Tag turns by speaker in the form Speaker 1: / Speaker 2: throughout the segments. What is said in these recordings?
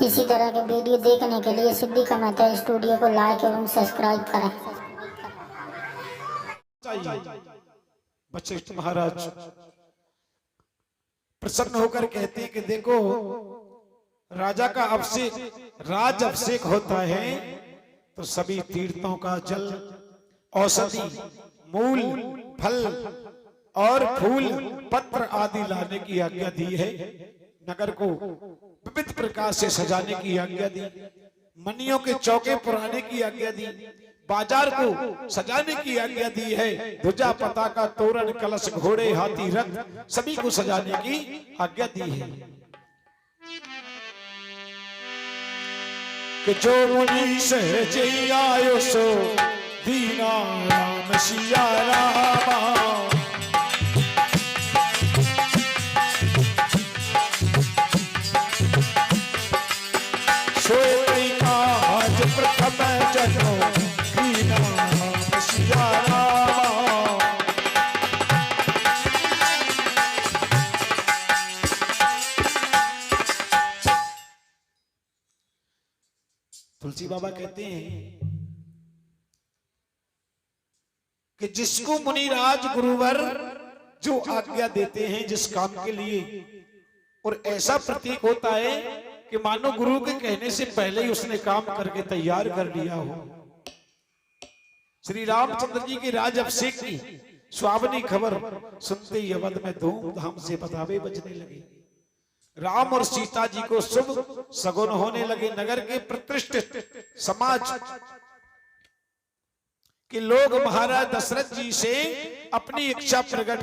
Speaker 1: इसी तरह के वीडियो देखने के लिए सिद्धि का मेहता स्टूडियो को लाइक एवं सब्सक्राइब करें।
Speaker 2: वशिष्ठ महाराज प्रसन्न होकर कहते हैं कि देखो, राजा का अभिषेक, राज अभिषेक होता है तो सभी तीर्थों का जल, औषधि, मूल, फल और फूल, पत्र आदि लाने की आज्ञा दी है। नगर को विविध प्रकार से सजाने की आज्ञा दी, मनियों के चौके पुराने की आज्ञा दी, बाजार को सजाने की आज्ञा दी है। ध्वजा, पताका, तोरण, कलश, घोड़े, हाथी, रथ सभी को सजाने की आज्ञा दी है। कि जो मुनि सहजे आयो सो दीना राम सिया रामा, सोई आज प्रथम जनो दीना राम सिया रामा। तुलसी बाबा कहते हैं कि जिसको मुनिराज गुरुवर जो आज्ञा देते हैं जिस काम के लिए, और ऐसा प्रतीक होता है कि मानो गुरु के कहने से पहले ही उसने काम करके तैयार कर लिया हो। श्री रामचंद्र जी के राज अभिषेक की सुहावनी खबर सुनते ही अवध में धूमधाम से पतावे बजने लगे। राम और सीता जी को शुभ सगुन होने लगे। नगर के प्रतिष्ठित समाज के लोग महाराज दशरथ जी से अपनी इच्छा प्रकट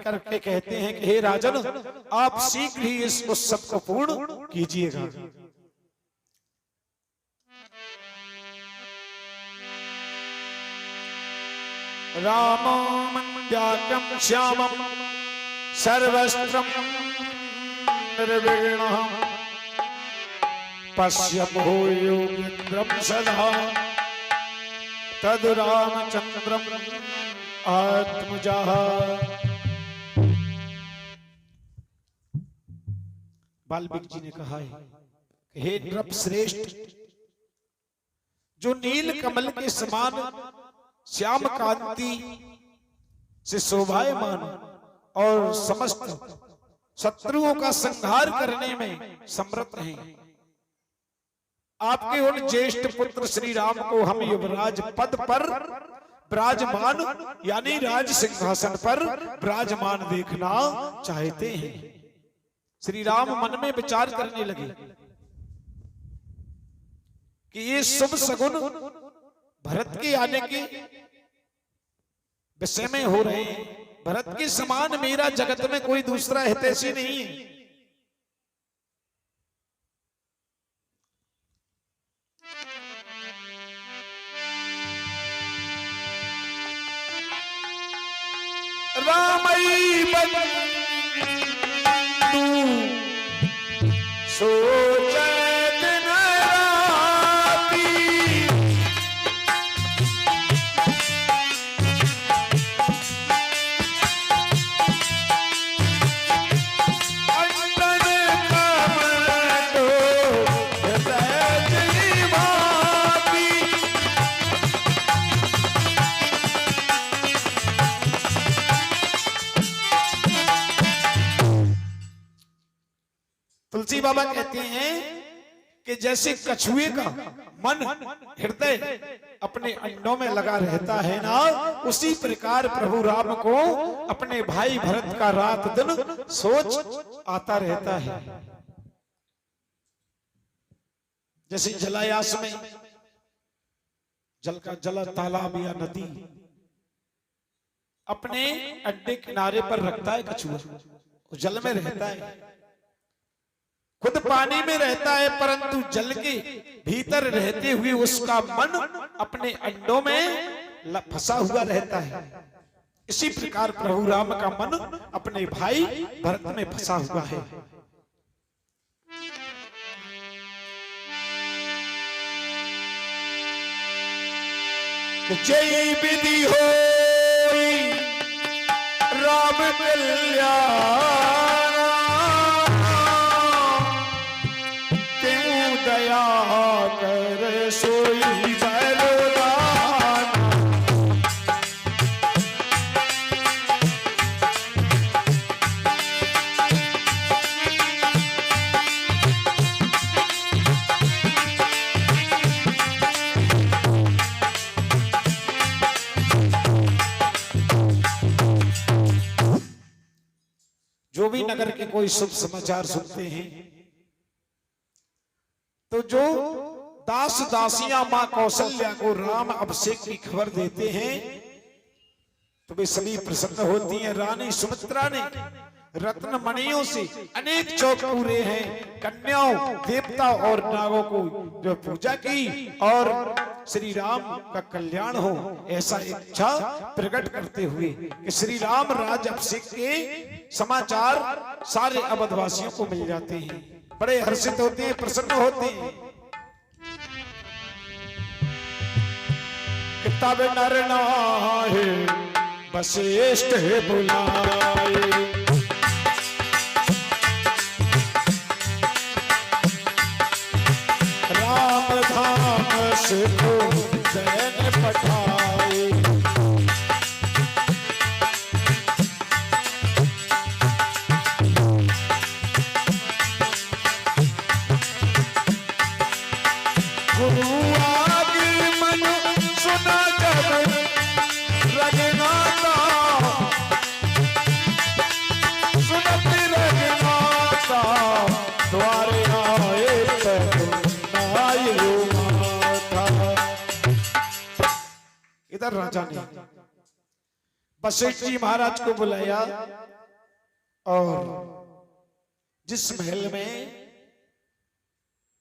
Speaker 2: करके कहते हैं कि हे राजन, आप शीघ्र ही इस उत्सव को पूर्ण कीजिएगा। रामं व्याक्यं श्यामं सर्वस्त्रं निर्विघ्नं पश्यतो योगीन्द्रं सदा तद रामचंद्रम आत्मजः। वाल्मीकि जी ने कहा है कि हे नृप श्रेष्ठ, जो नील कमल के समान श्याम कांति से शोभायमान और समस्त शत्रुओं का संहार करने में समर्थ हैं, आपके उन ज्येष्ठ पुत्र श्री राम को हम युवराज पद पर विराजमान, यानी राज सिंहासन पर विराजमान देखना चाहते हैं। श्री राम मन में विचार करने लगे कि ये शुभ सगुन भरत के आने के विषय में हो रहे हैं। भरत के समान मेरा जगत में कोई दूसरा हितैषी नहीं है। रामई बंधु सोचत न राती, अंतन कमल तो हृदय भाती। तुलसी बाबा कहते हैं कि जैसे कछुए का मन हृदय अपने अंडों में लगा रहता है ना, उसी प्रकार प्रभु राम को अपने भाई भरत का रात दिन सोच आता रहता है। जैसे जलायास में जल का जल तालाब या नदी अपने अड्डे किनारे पर रखता है कछुआ, जल में रहता है, खुद पानी में रहता है, परंतु जल के भीतर रहते हुए उसका मन अपने अंडों में फंसा हुआ रहता है। इसी प्रकार प्रभु राम का मन अपने भाई भरत में फंसा हुआ है। जय विधि होई राम कल्याण, होकर के कोई शुभ समाचार सुनते हैं तो जो दास दासियां मां कौशल्या को राम अभिषेक की खबर देते हैं तो वे सभी प्रसन्न होती हैं। रानी सुमित्रा ने रत्न मणियों से अनेक चौक पूरे हैं, कन्याओं, देवता और नागों को जो पूजा की और श्री राम का कल्याण हो ऐसा इच्छा प्रकट करते हुए कि श्री राम राज अभिषेक के समाचार सारे अवधवासियों को मिल जाते हैं। बड़े हर्षित होते हैं, प्रसन्न होते हैं। किताब नर नाहे वशिष्ठ बुलाए, राम धाम से को दैन पठाए। गुरु आगमन सुना जब रघुनाथा, सुनत रघुनाथा द्वारे आए माता। इधर राजा ने वशिष्ठ जी महाराज को बुलाया और जिस महल में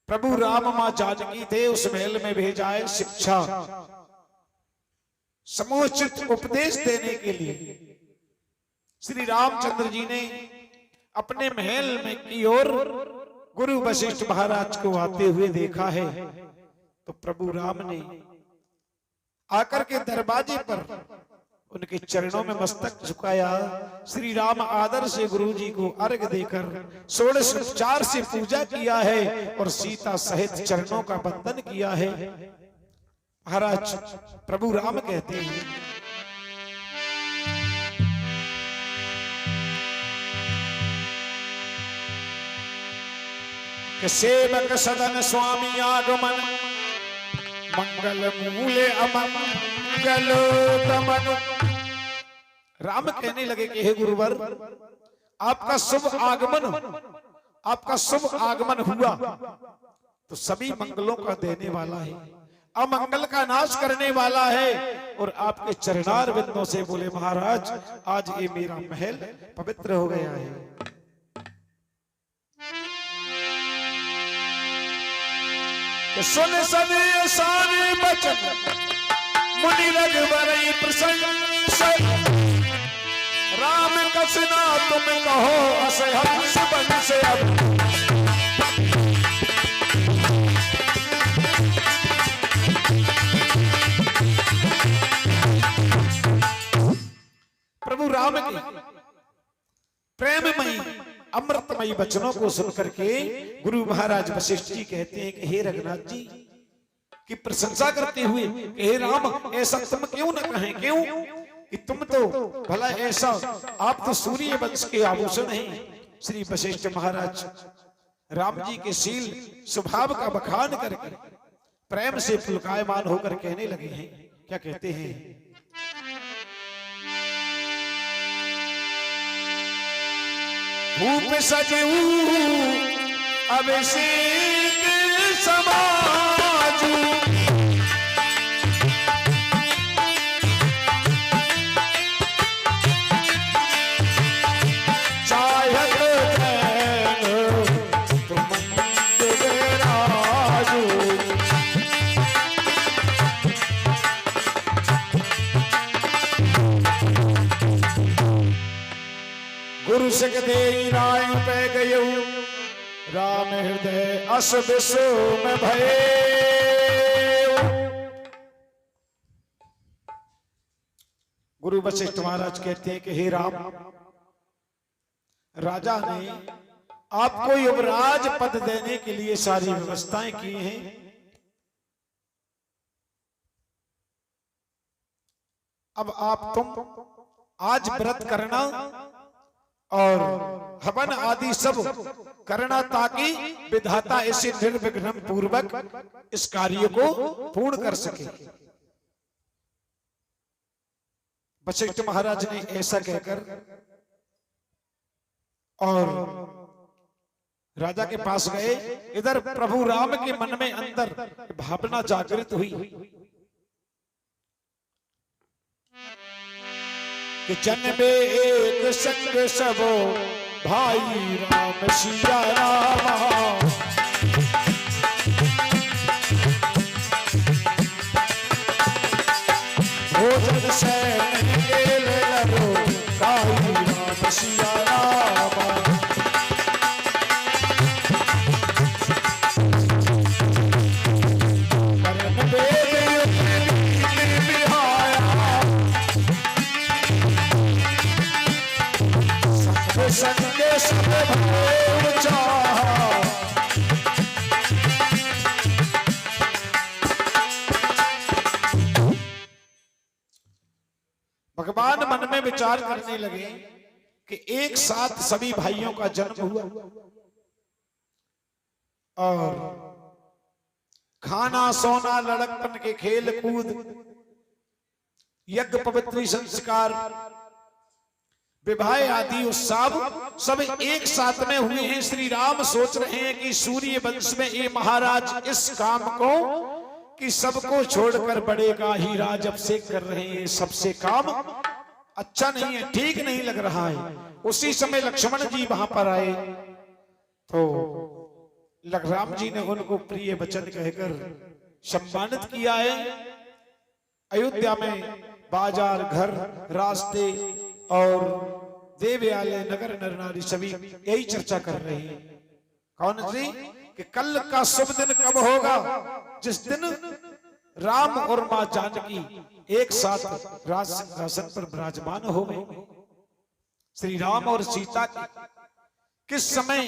Speaker 2: प्रभु राम मां जानकी थे उस महल में भेजा है शिक्षा समुचित उपदेश देने के लिए। श्री रामचंद्र जी ने अपने महल में की ओर गुरु वशिष्ठ महाराज को आते हुए देखा है तो प्रभु राम ने आकर के दरवाजे पर उनके चरणों में मस्तक झुकाया। श्री राम आदर से गुरु जी को अर्घ देकर षोडश उपचार से पूजा किया है और सीता सहित चरणों का बंधन किया है। महाराज प्रभु राम कहते हैं कि सेवक सदन स्वामी आगमन, मंगल मूले अमंगल दमन। राम कहने लगे कि हे गुरुवर, आपका शुभ आगमन हुआ तो सभी मंगलों का देने वाला है, अमंगल का नाश करने वाला है। और आपके चरणार बिंदों से बोले महाराज आज ये मेरा महल पवित्र हो गया है। सुन सने सारे बचन मुनि रघुवर प्रसन्न, राम कसना तुम कहो अस हंस बंस। अब प्रभु राम के प्रेममयी अमृतमयी वचनों को सुनकर के गुरु महाराज वशिष्ठ जी कहते हैं कि हे रघुनाथ जी की प्रशंसा करते हुए कि हे राम ऐसा तुम क्यों न कहें, क्यों कि तुम तो भला ऐसा, आप तो सूर्य वंश के आभूषण हैं। श्री वशिष्ठ महाराज राम जी के शील स्वभाव का बखान करके प्रेम से पुलकायमान होकर कहने लगे हैं, क्या कहते हैं? भूप सजू अभिषेक समाजू, चाहत तुम राजू। गुरु सिख दे राय पे गयो, राम हृदय अस विषो में भय। गुरु वशिष्ठ महाराज कहते हैं कि हे राम, राजा ने आपको युवराज पद देने के लिए सारी व्यवस्थाएं की हैं। अब आप तुम आज व्रत करना और हवन आदि सब करना ताकि विधाता इसे निर्विघ्न पूर्वक इस कार्य को पूर्ण कर सके। वशिष्ठ महाराज ने ऐसा कहकर और राजा के पास गए। इधर प्रभु राम के मन में अंदर भावना जागृत हुई कि जन्मे एक संग सबो भाई राम सिया रामा, भोजन से लरो भाई राम सिया रामा। संगे सब भाव चाहा, भगवान मन में विचार करने लगे कि एक साथ सभी भाइयों का जन्म हुआ और खाना सोना लड़कपन के खेल कूद यज्ञ पवित्र संस्कार विवाह आदि उत्सव सब एक साथ में हुए हैं। श्री राम सोच रहे हैं कि सूर्य वंश में ये महाराज इस काम को कि सबको छोड़कर बड़े का ही राज अभिषेक कर रहे हैं, सबसे काम अच्छा नहीं है, ठीक नहीं लग रहा है। उसी समय लक्ष्मण जी वहां पर आए तो राम जी ने उनको प्रिय वचन कहकर सम्मानित किया है। अयोध्या में बाजार घर रास्ते और देवालय नगर नर नारी सभी यही चर्चा कर रहे हैं। कौन सी कि कल का शुभ दिन कब होगा, जिस दिन राम और मां जानकी एक साथ राज सिंहासन पर विराजमान हो गए। श्री राम और सीता किस समय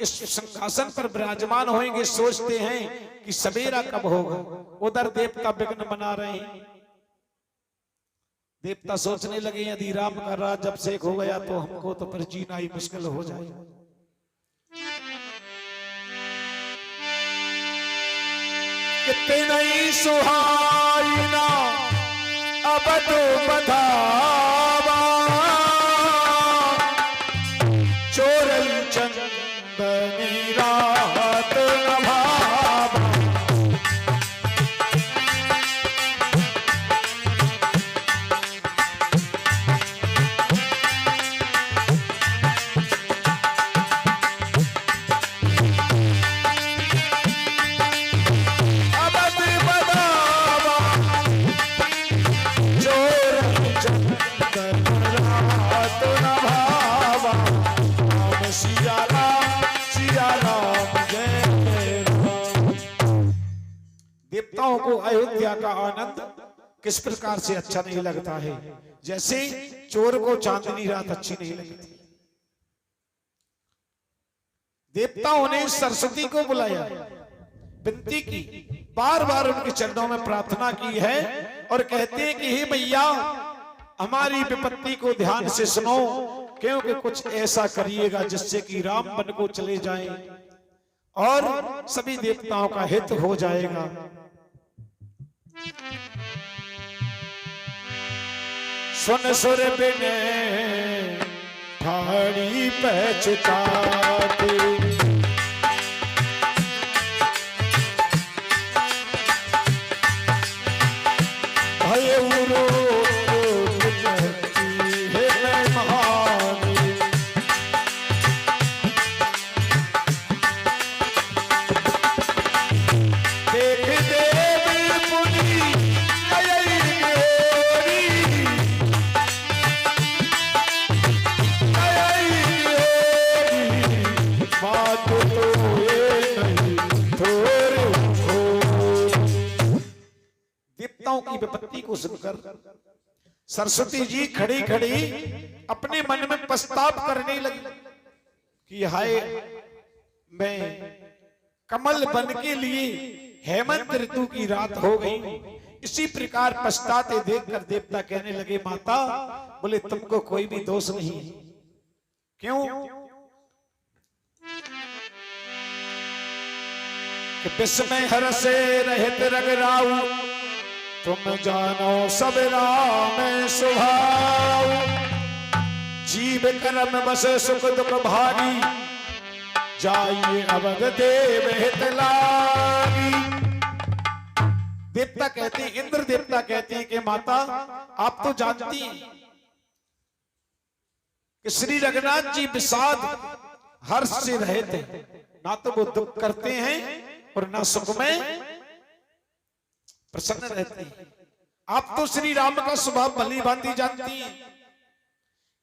Speaker 2: इस सिंहासन पर विराजमान होंगे सोचते हैं कि सवेरा कब होगा। उधर देवता विघ्न बना रहे हैं। देवता सोचने लगे यदि राम का राज अभिषेक हो गया तो हमको तो फिर जीना ही मुश्किल हो जाएगा। कितनी सुहाईना अब तो बधावा, चोरई चंदनी रात नभावा। देवताओं को अयोध्या का आनंद किस प्रकार से अच्छा नहीं लगता है, जैसे चोर को चांदनी रात अच्छी नहीं लगती। देवताओं ने सरस्वती को बुलाया, विनती की, बार बार उनके चरणों में प्रार्थना की है और कहते हैं कि हे मैया हमारी विपत्ति को ध्यान से सुनो, क्योंकि कुछ ऐसा करिएगा जिससे कि राम वन को चले जाएं और सभी देवताओं का हित हो जाएगा। सुन सुर बिने ठाड़ी पहचाती, भय उरो की विपत्ति को सुनकर सरस्वती जी खड़ी खड़ी अपने मन में पछताव करने लगी कि हाय मैं कमल बन के लिए हेमंत ऋतु की रात हो गई। इसी प्रकार पछताते देखकर देवता कहने लगे माता, बोले तुमको कोई भी दोष नहीं है। क्यों? कि विस्मय हर से रहित रगराऊ, तुम जानो सब राम स्वभाव, जीव कर्म बस सुख दुख भारी, जाइए अवध देव हित लागी। देवता कहते हैं, इंद्र देवता कहते हैं कि माता आप तो जानती हैं कि श्री रघुनाथ जी विषाद हर्ष से रहते हैं, ना तो वो दुख करते हैं और ना सुख में प्रसन्न रहते हैं। आप तो श्री राम का स्वभाव भली भांति जानती हैं,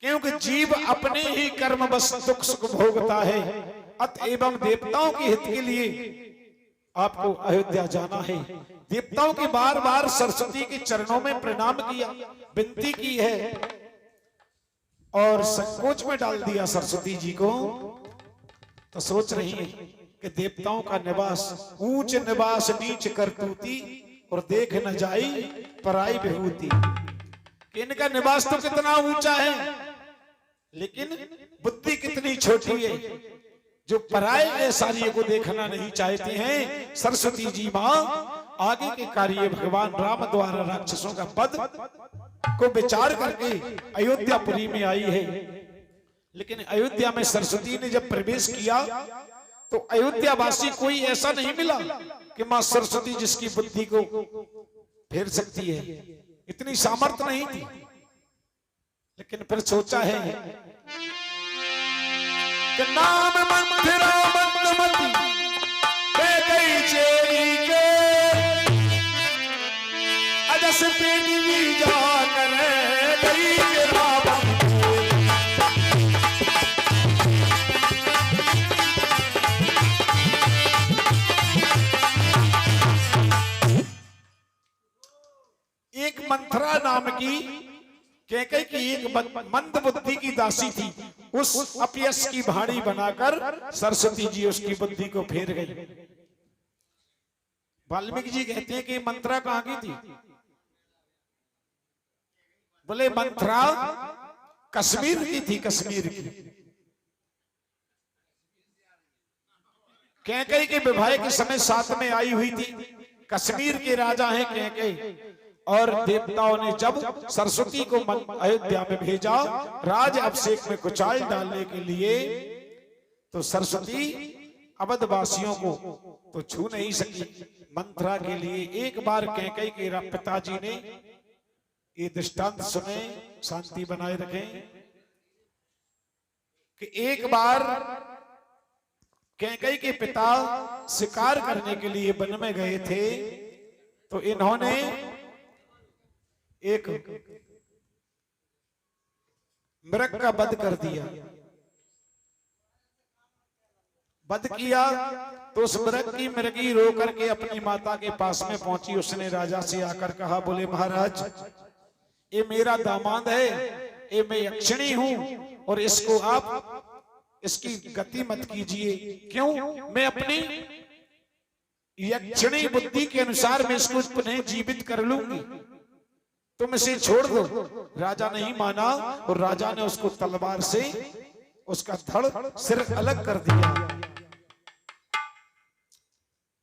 Speaker 2: क्योंकि जीव अपने ही कर्म बस दुख सुख भोगता है। अतएव देवताओं के हित के लिए आपको अयोध्या जाना है। देवताओं के बार बार सरस्वती के चरणों में प्रणाम किया, विनती की है और संकोच में डाल दिया सरस्वती जी को। तो सोच रही है कि देवताओं का निवास ऊंच निवास नीच करतूती, और देख न जाई पराई विभूति। इनका निवास तो कितना ऊंचा है, लेकिन बुद्धि कितनी छोटी है, जो पराये ऐसारियों को देखना नहीं चाहते हैं। सरस्वती जी मां आगे के कार्य भगवान राम द्वारा राक्षसों का वध को विचार करके अयोध्यापुरी में आई है। लेकिन अयोध्या में सरस्वती ने जब प्रवेश किया तो अयोध्यावासी कोई ऐसा नहीं मिला कि मां सरस्वती जिसकी बुद्धि को फेर सकती है, इतनी सामर्थ्य नहीं थी। लेकिन फिर सोचा है कि नाम मंदिरा मंदमती गई चेरी के अजस पीनी जा करे गई के रावण। एक मंथरा नाम की कैकई की एक मंद बुद्धि की दासी थी, उस अपयश की भाड़ी बनाकर सरस्वती जी उसकी बुद्धि को फेर गई। वाल्मीकि जी कहते हैं कि मंथरा कहां की थी? बोले मंथरा कश्मीर की थी, कश्मीर की। कैकई के विवाह के समय साथ में आई हुई थी। कश्मीर के राजा हैं कैकई, और देवताओं ने जब सरस्वती को अयोध्या में भेजा राज अभिषेक में कुचाल डालने के लिए, तो सरस्वती अवधवासियों को तो छू नहीं सकी। मंथरा के लिए एक बार कैकई के पिताजी ने ये दृष्टांत सुने, शांति बनाए रखें, कि एक बार कैकई के पिता शिकार करने के लिए वन में गए थे, तो इन्होंने एक मृग का वध कर दिया। वध किया तो उस मृग की मृगी रो करके अपनी माता के पास में पहुंची। उसने राजा से आकर कहा, बोले महाराज ये मेरा दामाद है, ये मैं यक्षिणी हूं और इसको आप इसकी गति मत कीजिए। क्यों? मैं अपनी यक्षिणी बुद्धि के अनुसार मैं इसको पुनः जीवित कर लूंगी, तुम इसे छोड़ दो। राजा नहीं माना और राजा ने उसको तलवार से उसका धड़ सिर अलग कर दिया।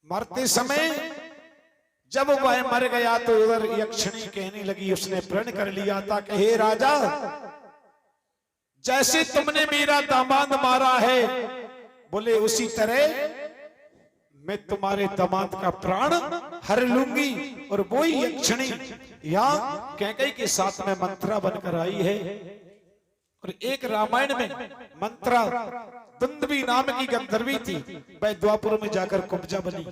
Speaker 2: मरते समय जब वह मर गया तो उधर यक्षिणी कहने लगी, उसने प्रण कर लिया था कि हे राजा, जैसे तुमने मेरा दामाद मारा है, बोले उसी तरह मैं तुम्हारे दामाद का प्राण हर लूंगी। और वही यक्षिणी यहाँ कैकई के साथ में मंथरा बनकर आई है। और एक रामायण में मंथरा दुंदुभी नाम की गंधर्वी थी, वह द्वापुर में जाकर कुब्जा बनी।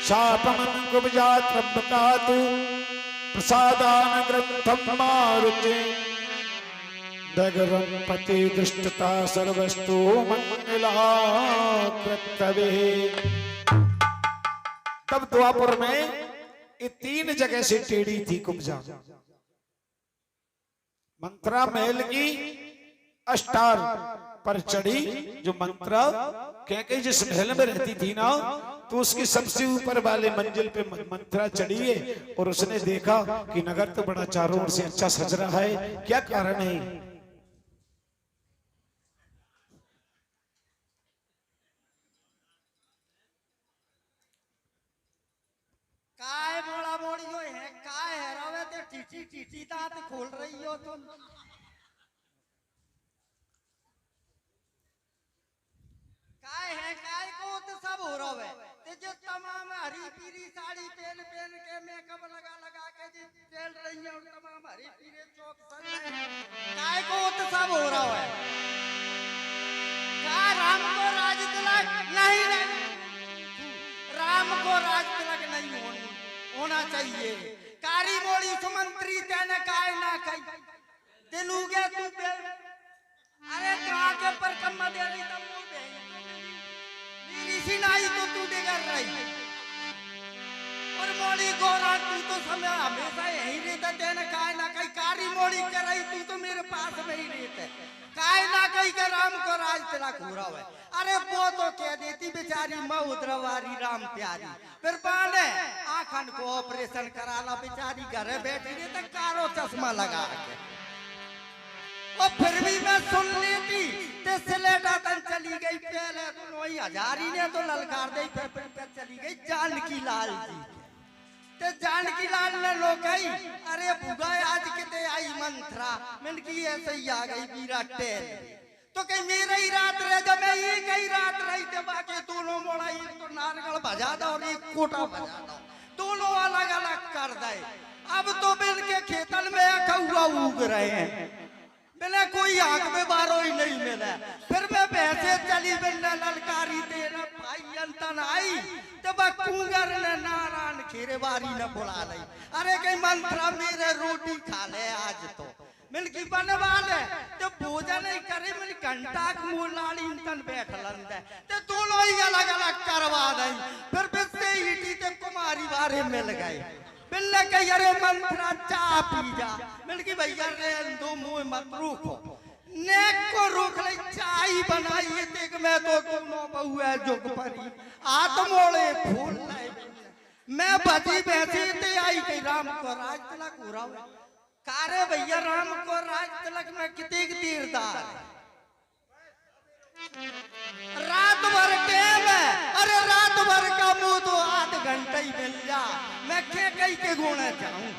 Speaker 2: शापमं कुब्जा त्रंबकातु प्रसादान ग्रंथम मारुते दगरं पति दृष्टता सर्वस्तु मंगला कृतवे। तब द्वापर में ये 3 जगह से टेढ़ी थी कुब्जा। मंथरा महल की अष्टार पर चढ़ी। जो मंथरा कैकई जिस महल में रहती थी ना, तो उसके सबसे ऊपर वाले मंजिल पे मंथरा चढ़ी है और उसने देखा कि नगर तो बड़ा चारों ओर से अच्छा सज रहा है, क्या कारण है?
Speaker 3: चीची चीची दांत खोल रही हो तुम। काय को तो सब हो रहा है। ते जो तमाम हरी पीरी साड़ी पहन पहन के मेकअप लगा लगा के जी चल रही है, तमाम हरी पीरे चौक सज रहे हैं। काय को तो सब हो रहा है। का राम को राज तिलक नहीं राम को राज तिलक नहीं होना चाहिए। कारी मोड़ी सुमंत्री तेने काय ना कही दिलूगे तू पे। अरे कहाँ के पर कम्मा दे रही तब मुँह पे मेरी सिनाई तो तू दे कर रही और मोड़ी गोरा तू तो समय हमेशा यही रहता तेने काय ना कही कारी मोड़ी कर रही तू तो मेरे पास में ही रहते काय ना कही के राम को राज तिलक हो रहा है। अरे वो तो कह देती बेचारी मैं उद्रवारी राम प्यारी फिर बाने आखन को ऑपरेशन करा ला बेचारी घर बैठी रहते कारो चश्मा लगा के और फिर भी मैं सुन लेती ते सिलेटा तन चली गई पहले तो वही हजारी ने तो ललकार दी फिर चली गई जानकी लाल जी ते जानकी लाल ने लो गई। अरे बुगा आज किते आई मंत्रा मैंने की ऐसे ही आ गई बीरा टेल तो कहीं मेरा ही रात रह जब मैं ये कई रात रही थे बाकी दोनों मोड़ा एक तो नारगल बजा दो और एक कोटा बजा दो दोनों अलग अलग कर दे। अब तो बिल के खेतन में कौआ उग रहे हैं मैंने कोई आंख में बारो ही नहीं मिला। फिर मैं पैसे चली मैंने ललकारी देना भाई अंतन आई तब कुंगर ने नारायण खीरेवारी ने बुला ली। अरे कहीं मंत्रा मेरे रोटी खा ले आज तो मिलकी बनवा ले तो भोजन नहीं करे मिल घंटा मोलाली इंतन बैठ लंदे ते दोनों ही अलग अलग करवा दई। फिर बिस्से ईटी ते कुमारी वारे मिल गए मिलने कही अरे मंत्रा चाह पी जा मिल की भैया रे दो मुंह मत रोको नेक को रोक ले चाय बनाई देख मैं तो दोनों बहू है जुग परी आत्मोड़े फूल लाए मैं बची बैठी ते आई कही राम को राज तिलक हो रहा कारे भैया राम को राज तिलक में कितने तीरदार रात भर टेम है। अरे रात भर का मुंह तो आध घंटा ही मिल जा मैं क्या कहीं के घूमना चाहूं।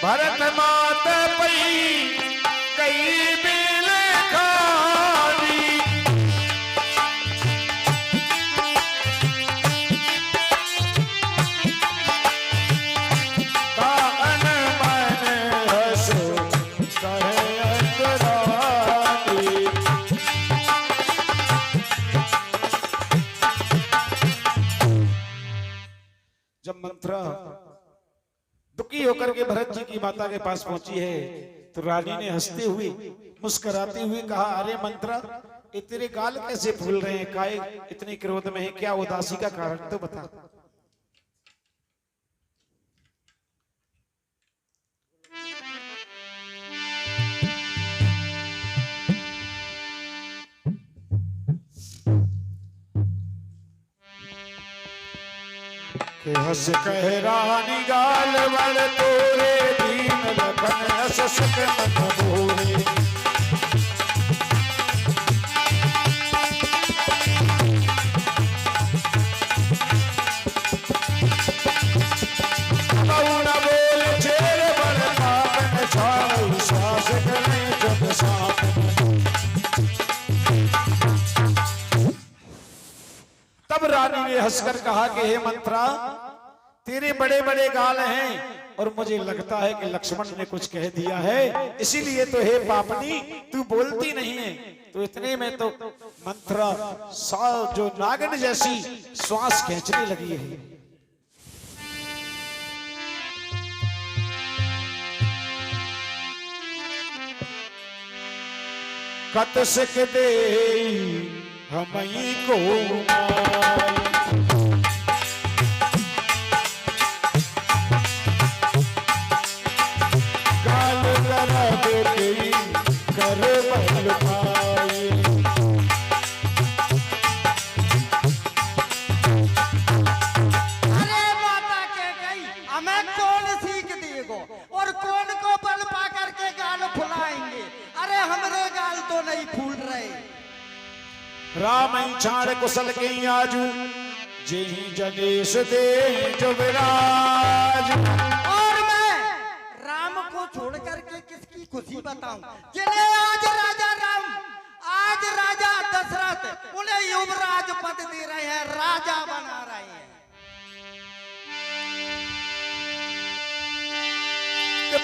Speaker 2: भरत मात पई कई बिल खारी कान मन हस कहे अंतरारी। जब मंत्रा दुखी होकर के भरत जी की माता के पास पहुंची है तो रानी ने हंसते हुए मुस्कुराते हुए कहा अरे मंत्रा ये तेरे गाल कैसे फूल रहे हैं काहे इतने क्रोध में है क्या उदासी का कारण तो बता। हस कह रानी गाल बड़ तोरे दीन लखन हस सक मन भोरे। बहुना बोल छेर बड़ पावन छाऊ श्वास करे जग साथ। तब रानी ने हंसकर कहा कि हे मंत्रा तेरे बड़े बड़े गाल हैं और मुझे लगता है कि लक्ष्मण ने कुछ कह दिया है इसीलिए तो हे पापनी तू बोलती नहीं है। तो इतने में तो मंत्रा जो नागिन जैसी श्वास खींचने लगी है। कत सिक दे हमई को माई। गाल करा बेटी कर बल भाई।
Speaker 3: अरे माता के गई हमें कौन सीख देगो और कौन को बल पा करके गाल फुलाएंगे। अरे हमरे गाल तो नहीं फूल रहे।
Speaker 2: राम छाड़ कुशल के आजू जेहि जनेश दे जुबराज।
Speaker 3: और मैं राम को छोड़ करके किसकी खुशी बताऊं जिन्हें आज राजा राम आज राजा दशरथ उन्हें युवराज पद दे रहे हैं, राजा बना रहे हैं।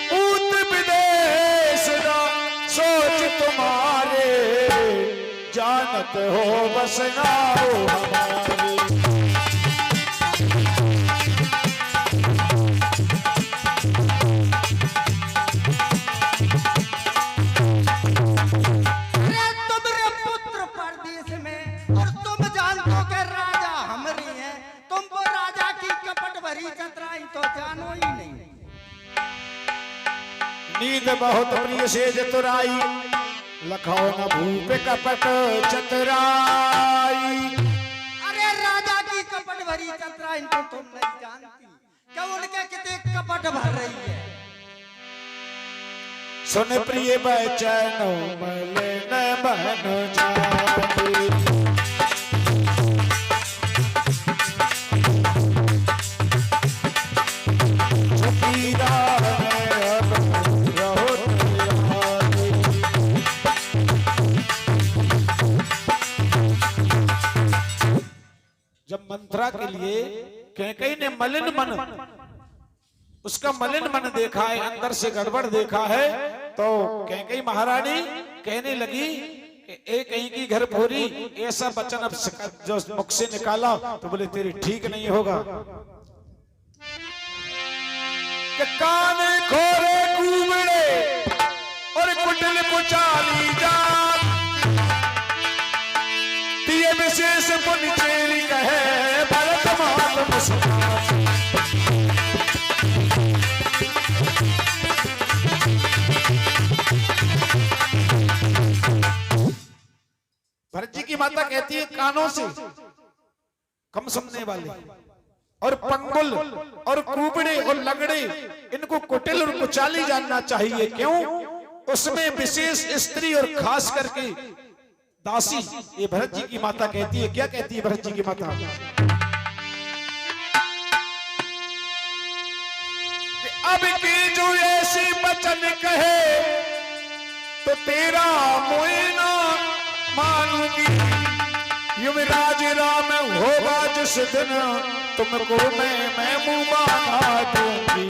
Speaker 2: पूत विदेश ना सोच तुम्हारे जानत हो बस नाओ हमारे।
Speaker 3: अरे तुम्हारे पुत्र परदेश में और तुम जानते के राजा हमरे हैं। तुमको राजा की कपट भरी चतुराई तो जानो ही नहीं।
Speaker 2: नींद बहुत प्रिय से चतुराई लखो न भूप कपट चतुराई।
Speaker 3: अरे राजा की कपट भरी चतुराई तो तुम नहीं जानती कि उनके कितने कपट भर रही है।
Speaker 2: सुन प्रिय बचनो मलिन बन जाती। जब मंत्रा के लिए कैकेयी ने मलिन मन उसका मलिन मन देखा है, अंदर से गड़बड़ देखा है, तो कैकेयी महारानी कहने लगी कि एक कहीं की घर भोरी ऐसा वचन अब जो मुख से निकाला तो बोले तेरी ठीक नहीं होगा। कि कान खोरे कूबड़े और कुटिल कुचाली जात दिए विशेष पुण्य चेरी कहे भरत मात मुस्कान। भरत जी की माता कहती है कानों से कम सुनने वाले और पंगुल और कुबड़े और लगड़े इनको कुटिल और कुचाली जानना चाहिए। क्यों? उसमें विशेष स्त्री और खास करके दासी। ये भरत जी की माता कहती है। क्या कहती है भरत जी की माता? कि अब की जो ऐसी वचन कहे तो तेरा मोइना मानूंगी। युवराज राम होगा जिस दिन तुमको मैं मुंह बना दूंगी।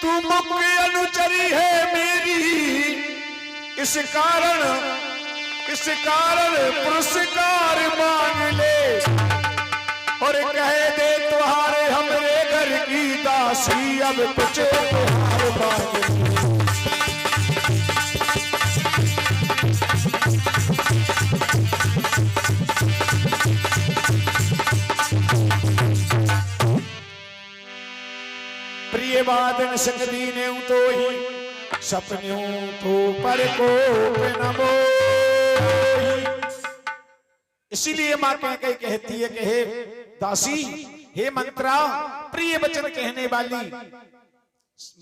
Speaker 2: तू मुख्य अनुचरी है मेरी, इस कारण पुरस्कार मांग ले और कह दे तुम्हारे हमरे घर की दासी अब तुझे तुहार मांग ले। प्रिय बादन सकदी ने तो ही सपन्यों तो पर को नमो। इसीलिए मां कैकेयी कहती है कि हे दासी, हे मंत्रा, प्रिय वचन कहने वाली,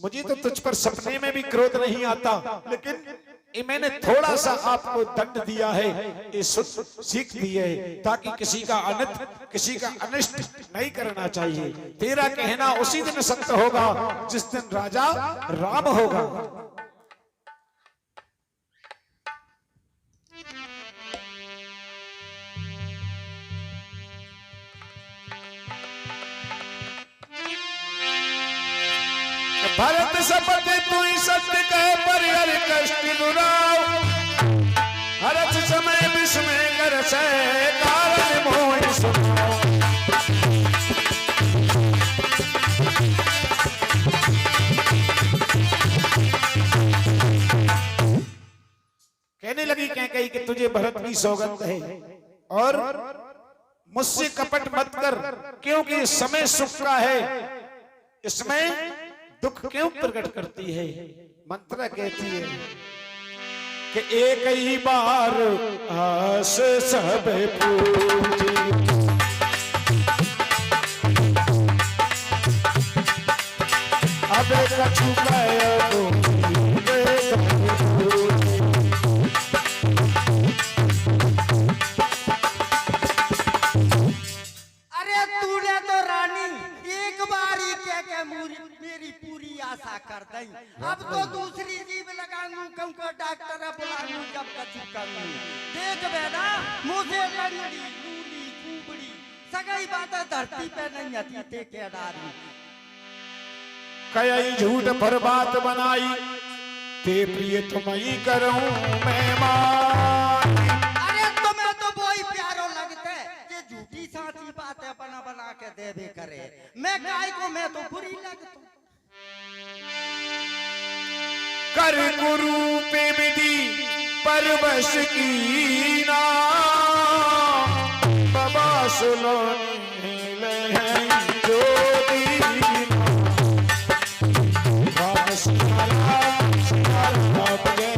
Speaker 2: मुझे तो तुझ पर सपने में भी क्रोध नहीं आता, लेकिन ये मैंने थोड़ा सा आपको दंड दिया है, ये सीख दी है ताकि किसी का अनिष्ट नहीं करना चाहिए। तेरा कहना उसी दिन सत्य होगा जिस दिन राजा राम होगा। भरत शपथ तू ही सत्य कहे पर हर कष्ट दुराव। हरच समय विस्मय कर से कारण मोह सुनो। कहने लगी कैकेयी कि तुझे भरत की सौगंध है और मुझसे कपट मत कर, क्योंकि समय सुख का है, इसमें दुख क्यों प्रकट करती है। मंत्रा कहती है कि एक ही बार आस सब पूजी, अब कछु
Speaker 3: मेरी पूरी आशा कर दई। अब तो दूसरी जीव लगाऊं कहूँ डॉक्टर बुलाऊं जब कछु करूं। देख बेटा मुझे लंगड़ी लूली कुबड़ी सगई बात धरती पे नहीं आती ते के डारी।
Speaker 2: कई झूठ पर बात बनाई ते प्रिय तुम्हें करूं मैं मान।
Speaker 3: अरे तुम्हें तो वही प्यारो लगते जे झूठी साची बातें बना बना के देवे करे। मैं काय को मैं तो बुरी लगती।
Speaker 2: कर गुरु पे विधि परवश की ना बाबा सुनो ले जो दीना राम सियारा सियारा बगे।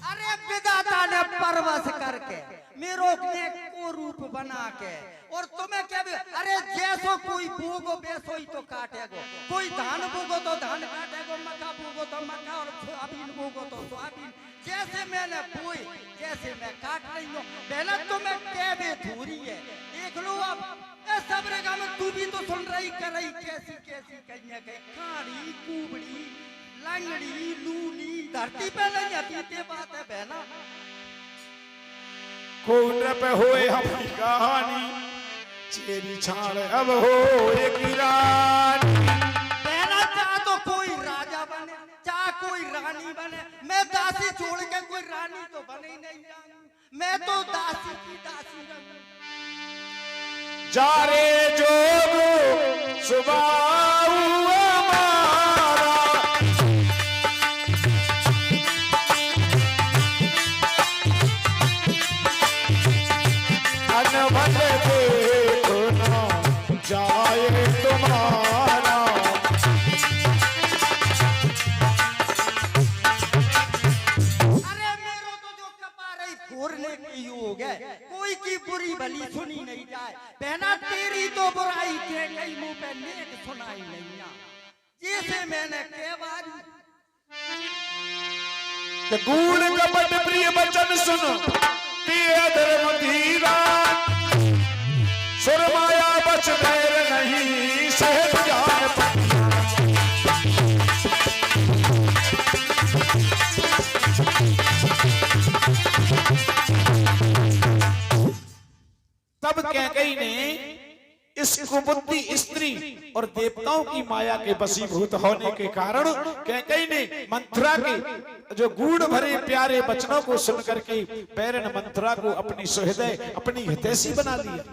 Speaker 3: अरे विधाता ने परवश करके मेरो ने को रूप बना के और तुम्हें क्या अरे जैसो कोई बोगो वैसो ही तो काटेगो। कोई धान बोगो तो धान काटेगो, मक्का बोगो तो मक्का और सोयाबीन बोगो तो सोयाबीन। जैसे मैंने बोई जैसे मैं काट रही हूँ। मेहनत तो मैं कैबे धूरी है। देख लो अब सब रेगा में तू भी तो सुन रही कर रही कैसी कैसी कहीं कहीं खाड़ी कुबड़ी लंगड़ी लूली धरती पे नहीं आती ते बात है बहना।
Speaker 2: कौन पे होए हमारी कहानी चेरी छाड़ अब हो एक रानी।
Speaker 3: पहला चाह तो कोई राजा बने चाह कोई रानी बने। मैं दासी छोड़ के कोई रानी तो बने ही नहीं जानू। मैं तो दासी की दासी रहूं।
Speaker 2: जा रे जोग सुबाऊ हमारा अनभन देखो ना जाए तुम्हारा।
Speaker 3: अरे मेरो तो जो कपारे फोड़ने की योग है कोई की बुरी भली सुनी नहीं जाए। बहना तेरी तो बुराई के कई मुंह पे नेक सुनाई नहीं ना। जैसे मैंने केवारी
Speaker 2: गूढ़ कपट प्रिय वचन सुन प्रिय धर्म धीरा सुरमाया बच धैर्य नहीं सहज जान तब कैकेयी ने इस कुबुद्धि स्त्री और देवताओं की माया के वशीभूत होने के कारण कैकेयी ने मंथरा के जो गूढ़ भरे प्यारे वचनों को सुनकर के बैरन मंथरा को अपनी सुहृदय अपनी हितैषी बना लिया।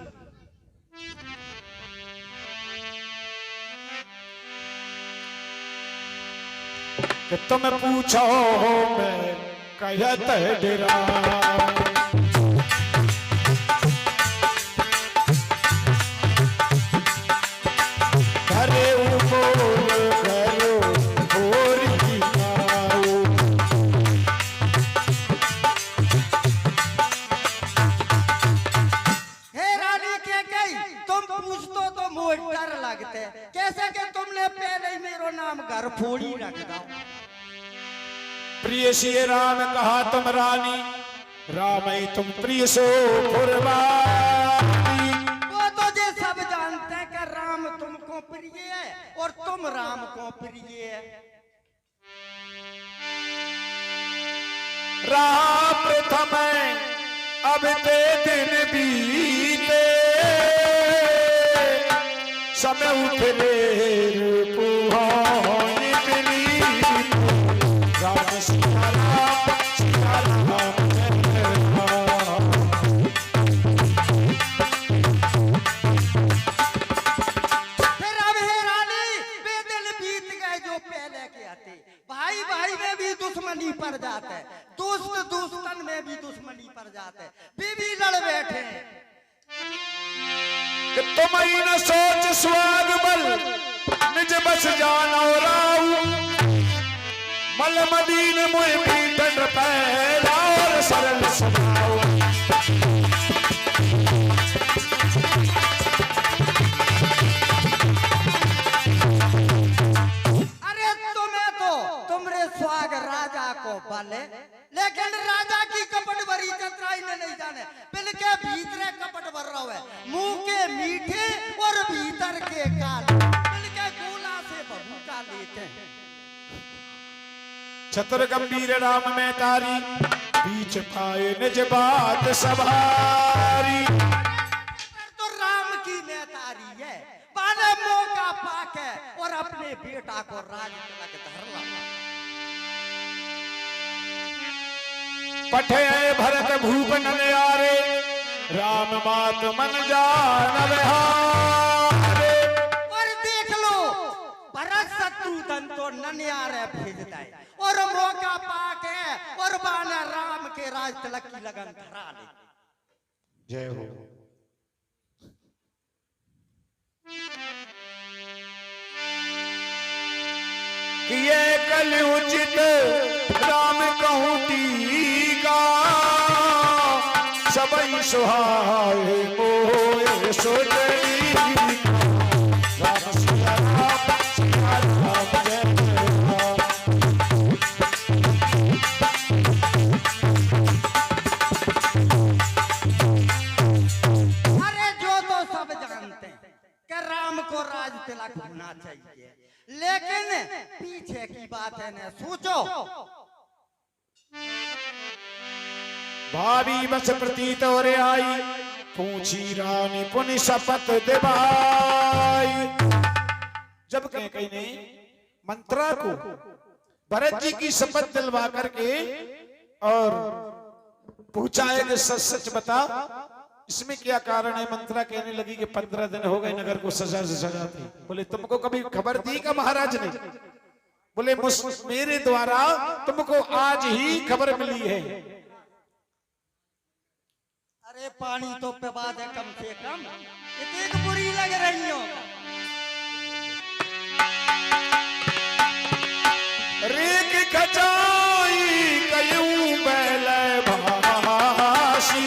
Speaker 2: कि तुम पूछो मैं कहत डरा
Speaker 3: कैसे के तुमने पहले ही मेरो नाम घर फोड़ी रख दो।
Speaker 2: प्रिय श्री राम कहा तुम रानी राम ही तुम प्रिय सो कुर्बानी।
Speaker 3: वो तो जे सब जानते हैं कि राम तुमको प्रिय है और तुम राम को प्रिय है।
Speaker 2: राम प्रथम अब ते दिन बीते समय उठे पुहार।
Speaker 3: दोस्त दोस्तन में भी दुश्मनी पर जाते, बीवी लड़ बैठे
Speaker 2: कि तुम ही न सोच सुहाग बल निज बस जानो राऊ मल मदीन मुझ पीटन पैदा और सरल स्वभाव।
Speaker 3: अरे तुम्हें तो तुमरे स्वाग राजा को बले, लेकिन राजा की कपट भरी चतुराई ने नहीं जाने, बिल के भीतरे कपट भर रहा है, मुंह के मीठे और भीतर के काले, बिल के गोला से बबूका लेते हैं।
Speaker 2: चतुर गंभीर राम में तारी बीच पाए निज बात सवारी।
Speaker 3: तो राम की नेतारी है, बाने मौका पाके और अपने बेटा को राज तिलक धरला।
Speaker 2: पठे भरत भूप नलियारे राम मात मन जान हारे।
Speaker 3: और देख लो भरत शत्रुघ्न तो ननियारे भेजता है और मौका पाके और बाने राम के राज तिलक की लगन धरा ले।
Speaker 2: जय हो। ये कल उचित राम कहूँ टीका सबई सुहाए मोए सोचनी राम सिया राम सिया राम जय राम।
Speaker 3: अरे जो तो सब जानते हैं कि राम को राज तिलक होना चाहिए, लेकिन पीछे की बात है न सोचो।
Speaker 2: भावी बस प्रतीत और आई पूछी रानी पुनि शपथ दिवाई। जब कहीं ने मंत्रा को भरत जी की शपथ दिलवा करके और पूछा है कि सच सच बता इसमें क्या कारण है। मंत्रा कहने लगी कि 15 दिन हो गए नगर को सजा से सजा थी। बोले तुमको कभी खबर दी का महाराज ने? बोले मेरे द्वारा तुमको आज ही खबर मिली है।
Speaker 3: अरे पानी तो पिवा दे कम से कम, इतनी बुरी लग रही हो।
Speaker 2: रेख खचाई कयूं बैल भासी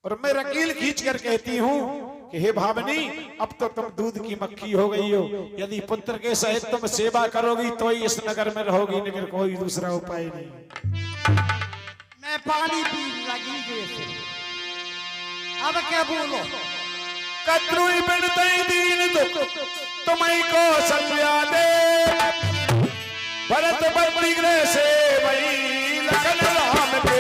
Speaker 2: और मैं रकील खींच कर कहती हूँ कि हे भावनी अब तो तुम दूध की मक्खी हो गई हो। यदि पुत्र के सहित तुम सेवा करोगी तो ही इस नगर में रहोगी, लेकिन कोई दूसरा उपाय नहीं।
Speaker 3: मैं पानी पी लगी जैसे, अब क्या बोलो।
Speaker 2: कत्रुई बिनतई दीन दुख तुम्हें को सत्या दे भरत बंदी गृह से वही लखन राम पे।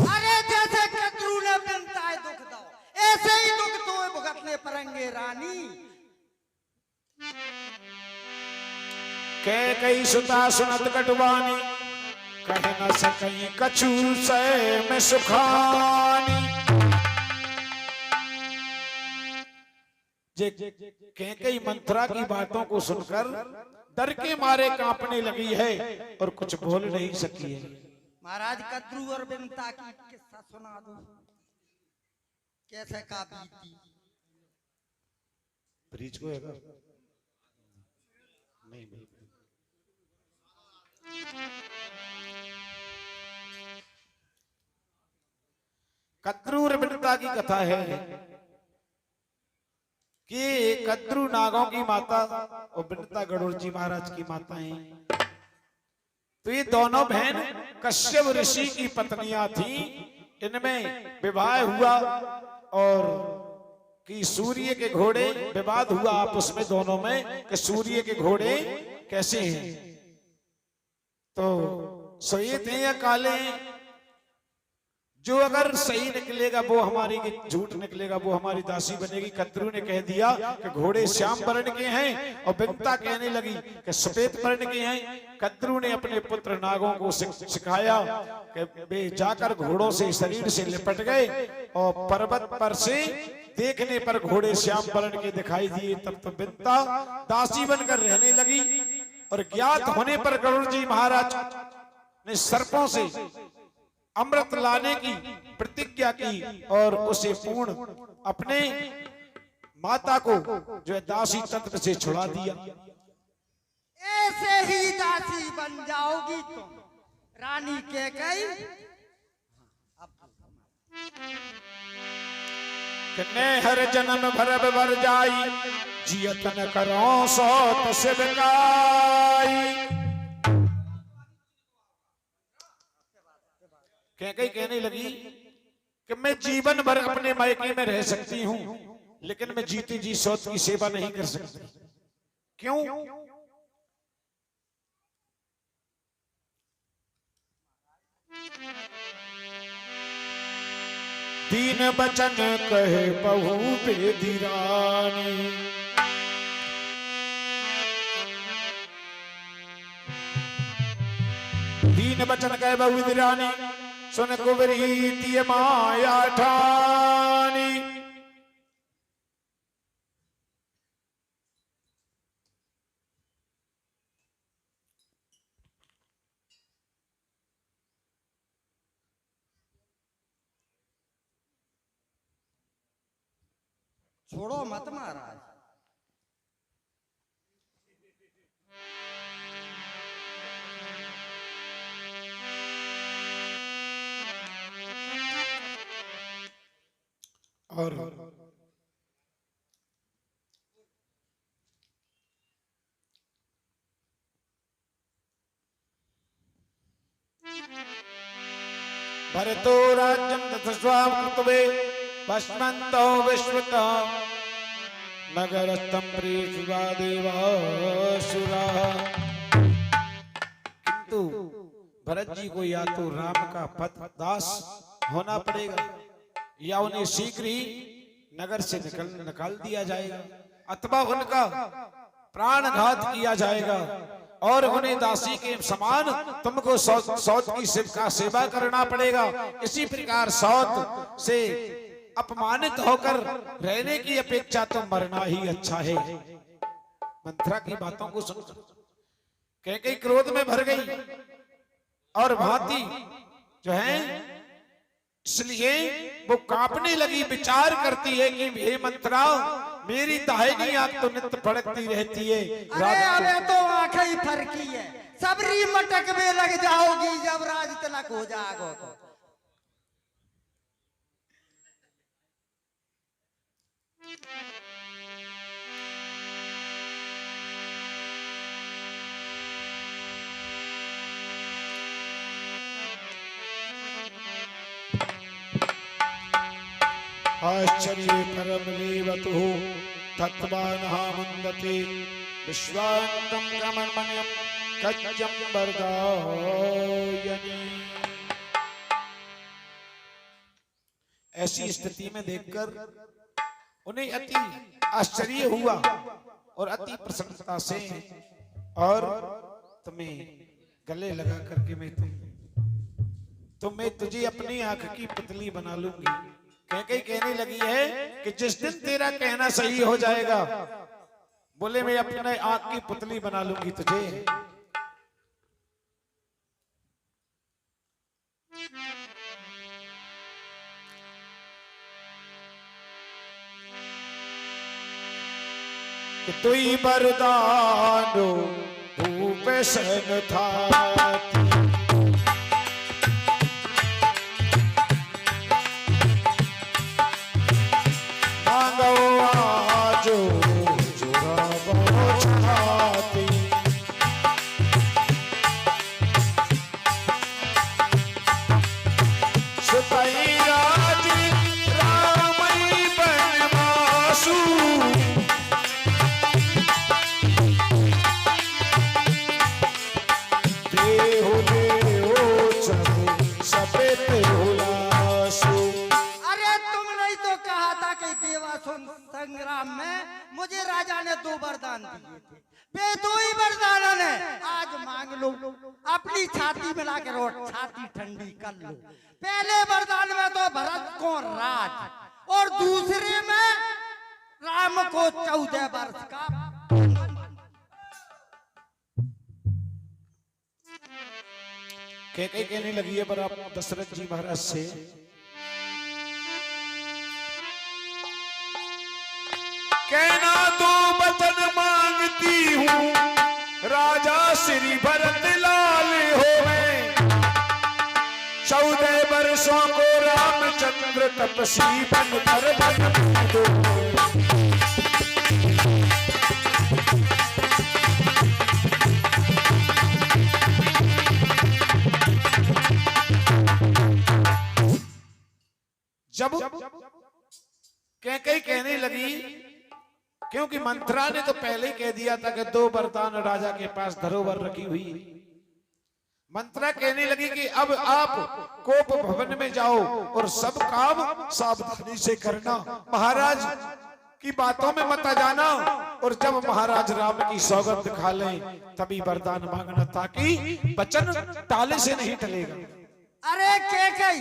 Speaker 3: अरे जैसे कत्रू ने बिनता है दुख दो, ऐसे ही दुख तो भुगतने पड़ेंगे रानी।
Speaker 2: कह कई सुता सुनत कटवानी कह न सकई कछु सह में सुखानी। जे कह कई मंत्रा की बातों को सुनकर डर के मारे कांपने लगी है और कुछ बोल नहीं सकी है।
Speaker 3: महाराज कद्रू और बिनता की किस्सा सुना दो, कैसे का बीती।
Speaker 2: ब्रिज को है नहीं कद्रू और बिनता की कथा है कि कद्रू नागों की माता और बिनता गरुड़ जी महाराज की माता हैं। तो ये दोनों बहन कश्यप ऋषि की पत्नियां थी। इनमें विवाह हुआ और कि सूर्य के घोड़े विवाद हुआ आपस में दोनों में कि सूर्य के घोड़े कैसे हैं, तो श्वेत हैं या काले हैं। जो अगर सही निकलेगा वो हमारी, झूठ निकलेगा वो हमारी दासी बनेगी। कद्रू ने कह दिया कि घोड़े श्याम वर्ण के हैं, और बिंता कहने लगी कि सफेद वर्ण के हैं। कद्रू ने अपने पुत्र नागों को सिखाया कि वे जाकर घोड़ों से शरीर से लिपट गए, और पर्वत पर से देखने पर घोड़े श्याम वर्ण के दिखाई दिए। तब तो बिंता दासी बनकर रहने लगी, और ज्ञात होने पर गरुड़ जी महाराज ने सर्पों से अमृत लाने की प्रतिज्ञा की, और उसे पूर्ण अपने माता को जो है दासी तंत्र से छुड़ा दिया।
Speaker 3: ऐसे ही दासी बन जाओगी तुम रानी कैकेयी।
Speaker 2: हर जन्म भरब भर जाई, जियतन करो सौत सिबकाई। कैकेयी कहने लगी कि मैं जीवन भर अपने मायके में रह सकती हूं, लेकिन मैं जीती जी सौत की सेवा नहीं कर सकती। क्यों? दीन बचन कहे बहू बेदी रानी, दीन बचन कहे बहू बेदी रानी, सुन कुबरी तिय माया ठानी।
Speaker 3: छोड़ो मत महाराज।
Speaker 2: और भरतो राज्यं दशस्वाकृतवे भस्मन्तो विश्वतो नगरस्थं प्रीत्वा देवासुराः। किंतु भरत जी को या तो राम का पद दास होना पड़ेगा, या उन्हें शीघ्र ही नगर से निकाल दिया जाएगा, अथवा उनका प्राणघात किया जाएगा, और उन्हें दासी के समान तुमको सौत की सेवा करना पड़ेगा। इसी प्रकार सौत से अपमानित होकर रहने की अपेक्षा तो मरना ही अच्छा है। मंथरा की बातों को सुनकर कैकेयी क्रोध में भर गई, और भांति जो है इसलिए वो कांपने लगी, विचार करती है कि हे मंथरा, मेरी दाहिनी आंख तो नित्य फड़कती रहती है।
Speaker 3: अरे तो आंखें ही फरकी है, सबरी मटक में लग जाओगी जब राज तिलक हो जाएगा तो।
Speaker 2: आश्चर्य परम लेवतु तत्वानः मंदते विश्वान्तं कमन्मन्यं कच्चं वरदायनी। ऐसी स्थिति में देखकर उन्हें अति आश्चर्य हुआ और अति प्रसन्नता से, और तुम्हें गले लगा करके मैं तुझे अपनी आंख की पुतली बना लूंगी। कैकेयी कहने लगी है कि जिस दिन तेरा कहना सही हो जाएगा, बोले मैं अपने आंख की पुतली बना लूंगी तुझे। कि तुई बरदानो भूप सन था, हो
Speaker 3: संग्राम में मुझे राजा ने 2 वरदान दिए थे, वे 2 ही वरदान है, आज मांग लो, अपनी छाती में लाकर और छाती ठंडी कर लो। पहले वरदान में तो भरत को राज और दूसरे में राम को 14 वर्ष का।
Speaker 2: कैकेयी कहने लगी है पर आप दशरथ जी महाराज से, कहना 2 वचन मांगती हूँ, राजा श्री भरत लाल होवे, 14 वर्षों को रामचंद्र तपसी बन कर बन दो। जब कैकेयी कहने लगी, क्योंकि मंत्रा ने तो पहले ही कह दिया था कि 2 वरदान राजा के पास धरोहर रखी हुई। मंत्रा कहने लगी कि अब आप कोप भवन में जाओ और सब काम सावधानी से करना, महाराज की बातों में मत आ जाना, और जब महाराज राम की सौगंध खा लें तभी वरदान मांगना, ताकि वचन ताले से नहीं टलेगा।
Speaker 3: अरे कैकेयी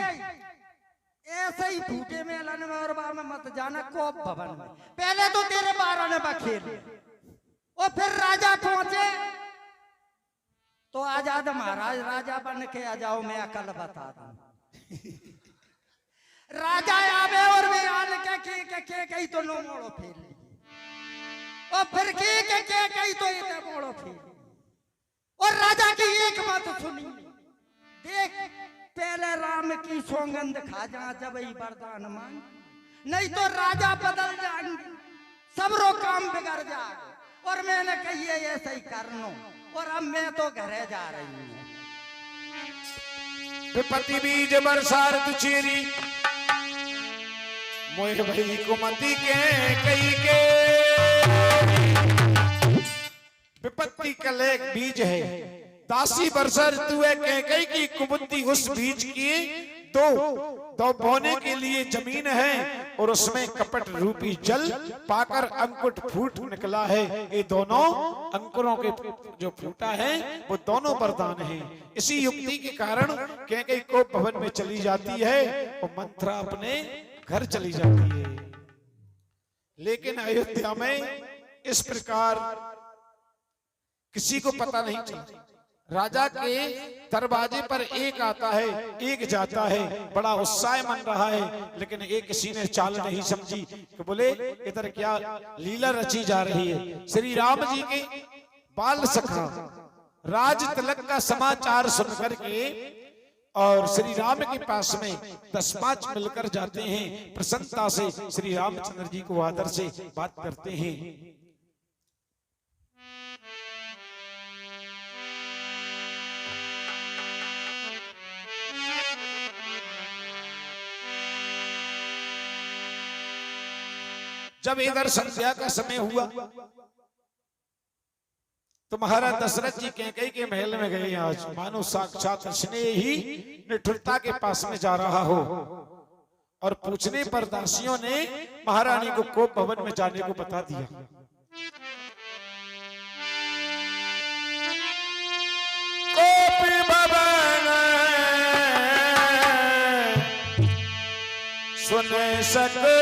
Speaker 3: ऐसे ही फूटे में लन में और बार में मत जाना कोप भवन में, पहले तो तेरे 12 ने बखेल और फिर राजा पहुंचे तो आजाद महाराज राजा बन के आ जाओ, मैं अकल बता दूं। राजा आवे और मैं आल के कहीं तो नो मोड़ो फेल ली और फिर के कहीं तो ये मोड़ो फेल और राजा की एक बात सुनी, देख पहले राम की सौगंध खा जा जब ही वरदान मांग, नहीं तो राजा बदल जाएंगे, सबरो काम बिगड़ जाए। और मैंने कही है ऐसे ही करनो, और अब मैं तो घरे जा रही हूँ।
Speaker 2: विपत्ति बीज बरसात तुचेरी, मोह भई कुमति के कई के, विपत्ति कल एक बीज है, दासी वर्षा ऋतु है, कैकेयी की कुबुद्धि उस बीज की दो बोने के लिए जमीन है और उसमें कपट रूपी जल पाकर अंकुर फूट निकला है। ये दोनों अंकुरों के जो फूटा है वो दोनों वरदान हैं। इसी युक्ति के कारण कैकेयी को भवन में चली जाती है और मंत्रा अपने घर चली जाती है। लेकिन अयोध्या में इस प्रकार किसी को पता नहीं चलता। राजा के दरवाजे पर एक आता है, एक जाता है, बड़ा उत्साह मन रहा है, लेकिन एक किसी ने चाल नहीं समझी कि बोले इधर क्या लीला रची जा रही है। श्री राम जी के बाल सखा राज तिलक का समाचार सुनकर के और श्री राम के पास में 10-5 मिलकर जाते हैं, प्रसन्नता से श्री रामचंद्र जी को आदर से बात करते हैं। जब इधर संध्या का समय हुआ तो महाराज दशरथ जी कैकेयी के महल में गए। आज मानो साक्षात स्नेह ही निठुरता के पास में जा रहा हो। और पूछने पर दासियों ने महारानी को कोप भवन में जाने को बता दिया। कोप भवन सुने सके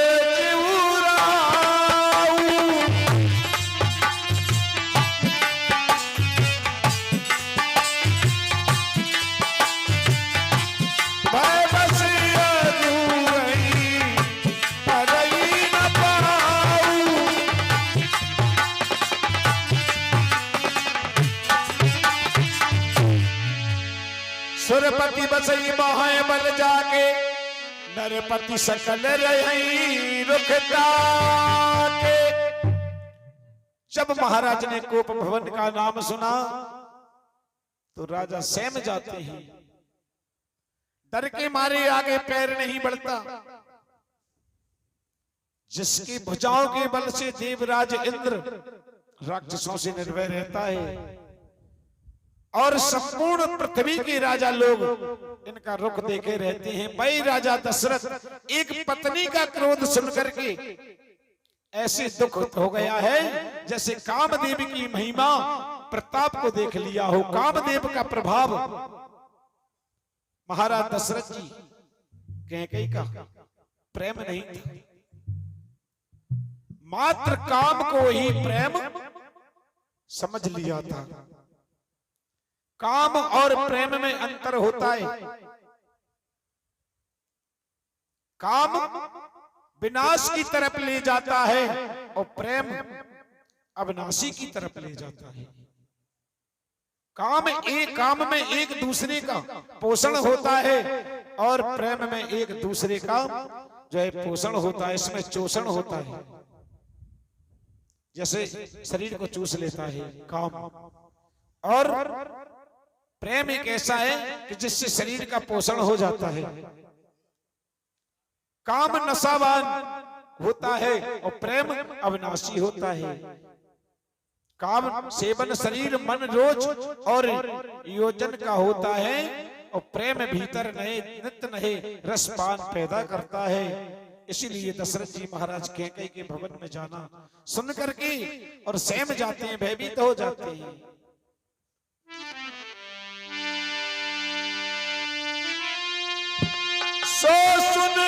Speaker 2: सुरपति बसई महाय बल जाके नरपति सकल रही रुखता के। जब महाराज ने कोप भवन का नाम सुना तो राजा सहम जाते हैं, डर के मारे आगे पैर नहीं बढ़ता। जिसकी भुजाओं के बल से देवराज इंद्र राक्षसों से निर्भय रहता है और संपूर्ण पृथ्वी के राजा लोग इनका रुख देखे रहते हैं। भाई राजा दशरथ एक पत्नी का क्रोध सुनकर के ऐसे दुख हो गया है जैसे कामदेव की महिमा प्रताप को देख लिया हो। कामदेव का प्रभाव महाराज दशरथ जी कैकेयी का प्रेम नहीं था, मात्र काम को ही प्रेम समझ लिया था। काम और प्रेम में अंतर होता है। काम विनाश की तरफ ले जाता है और प्रेम अविनाशी की तरफ ले जाता है। काम में एक दूसरे का पोषण होता है और प्रेम में एक दूसरे का जो है पोषण होता है, इसमें चोषण होता है। जैसे शरीर को चूस लेता है काम, और प्रेम एक ऐसा है कि जिससे शरीर का पोषण हो जाता है। काम नशावान होता है और प्रेम अविनाशी होता है। काम सेवन शरीर मन रोज और योजन का होता है और प्रेम भीतर नए नित्य नए रसपान पैदा करता है। इसीलिए दशरथ जी महाराज कैकेयी के भवन में जाना सुन करके और सहम जाते हैं, भयभीत हो जाते हैं। सो सुन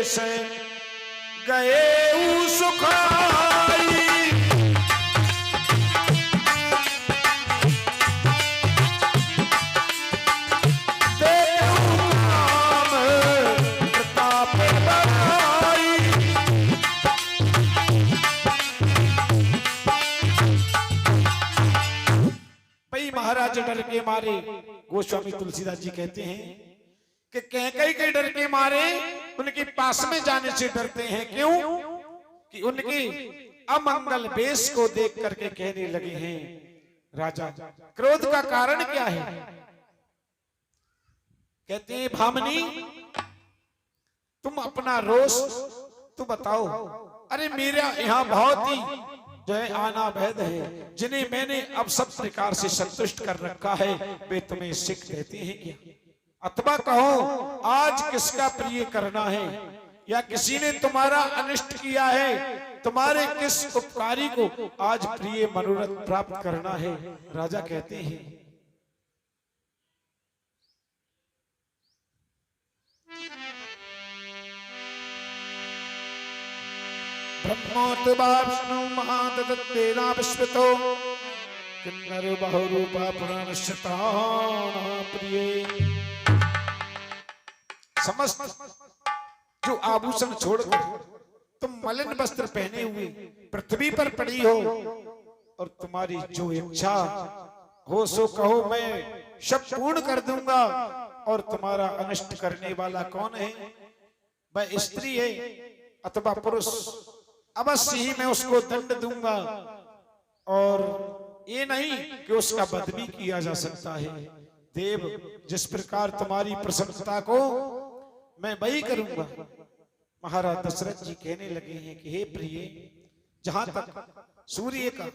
Speaker 2: से गए सुखाई, प्रताप बढ़ाई। भाई महाराज डर के मारे, गोस्वामी तुलसीदास जी कहते हैं कि कैकेयी के डर के मारे उनके पास में जाने से डरते हैं। क्यों? कि उनके अमंगल वेश को देख करके कहने लगे हैं राजा। क्रोध का कारण क्या है? कहते हैं भामिनी तुम अपना रोष तो बताओ। अरे मेरा यहाँ बहुत ही जो है आना भेद है, जिन्हें मैंने अब सब प्रकार से संतुष्ट कर रखा है, वे तुम्हें सिख देते हैं क्या? अथवा कहो आज किसका प्रिय करना है, या किसी ने तुम्हारा अनिष्ट किया है, तुम्हारे किस उपकारी को आज प्रिय मनोरथ प्राप्त करना है? राजा कहते हैं ब्रह्मोत्वाप्नु महादत्तेना विश्वतो किन्नर बहुरूपा पुराणश्चताना प्रिय। समस्त जो आभूषण छोड़कर तुम मलिन वस्त्र पहने हुए पृथ्वी पर पड़ी हो, और तुम्हारी जो इच्छा हो सो कहो, मैं सब पूर्ण कर दूंगा। और तुम्हारा अनिष्ट करने वाला कौन है? वह स्त्री है अथवा पुरुष, अवश्य ही मैं उसको दंड दूंगा। और ये नहीं कि उसका वध भी किया जा सकता है। देव जिस प्रकार तुम्हारी प्रसन्नता को मैं वही करूंगा। महाराज दशरथ जी कहने लगे हैं कि हे प्रिय, जहां तक सूर्य का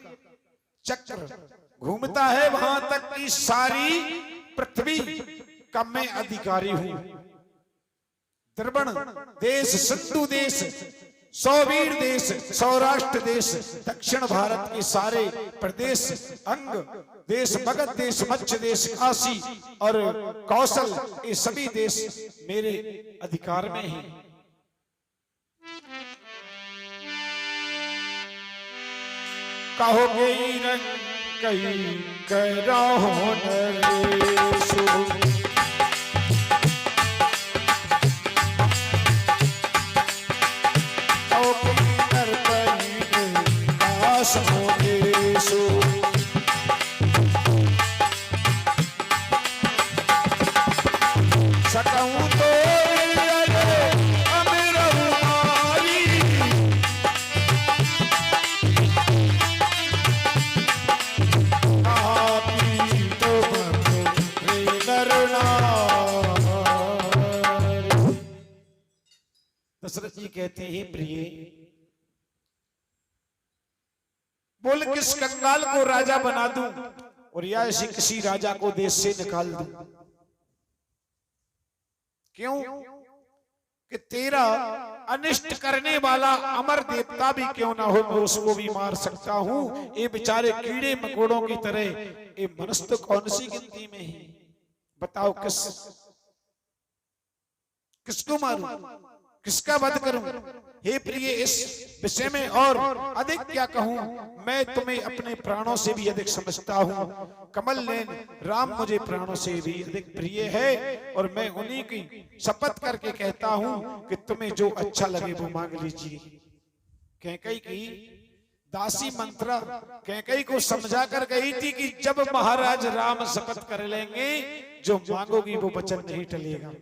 Speaker 2: चक्र घूमता है वहां तक की सारी पृथ्वी का मैं अधिकारी हूं। द्रवण देश, सिंधु देश, सौवीर देश, सौराष्ट्र देश, दक्षिण भारत के सारे प्रदेश, अंग देश, मगध देश, मध्य देश, काशी और कौशल, ये सभी देश मेरे अधिकार में हैं। कहोगे रंग कहीं करहो नरेशु, सकूं तो दशरथ जी कहते हैं प्रिय, बोल किस कंगाल को राजा बना दूं और या ऐसे किसी राजा को देश से निकाल दूं? क्यों? कि तेरा अनिष्ट करने वाला अमर देवता भी क्यों ना हो, मैं उसको भी मार सकता हूं। ये बेचारे कीड़े मकोड़ों की तरह, ये मनुष्य तो कौन सी गिनती में है? बताओ किसको मारूं, किसका वध करूं? हे प्रिय, इस विषय में और अधिक क्या कहूं, मैं तुम्हें अपने प्राणों से भी अधिक समझता हूं। कमल नयन राम मुझे प्राणों से भी अधिक प्रिय है, और मैं उन्हीं की शपथ करके कहता हूं कि तुम्हें जो अच्छा लगे वो मांग लीजिए। कैकेयी की दासी मंत्रा कैकेयी को समझा कर गई थी कि जब महाराज राम शपथ कर लेंगे, जो मांगोगी वो वचन नहीं टलेगा।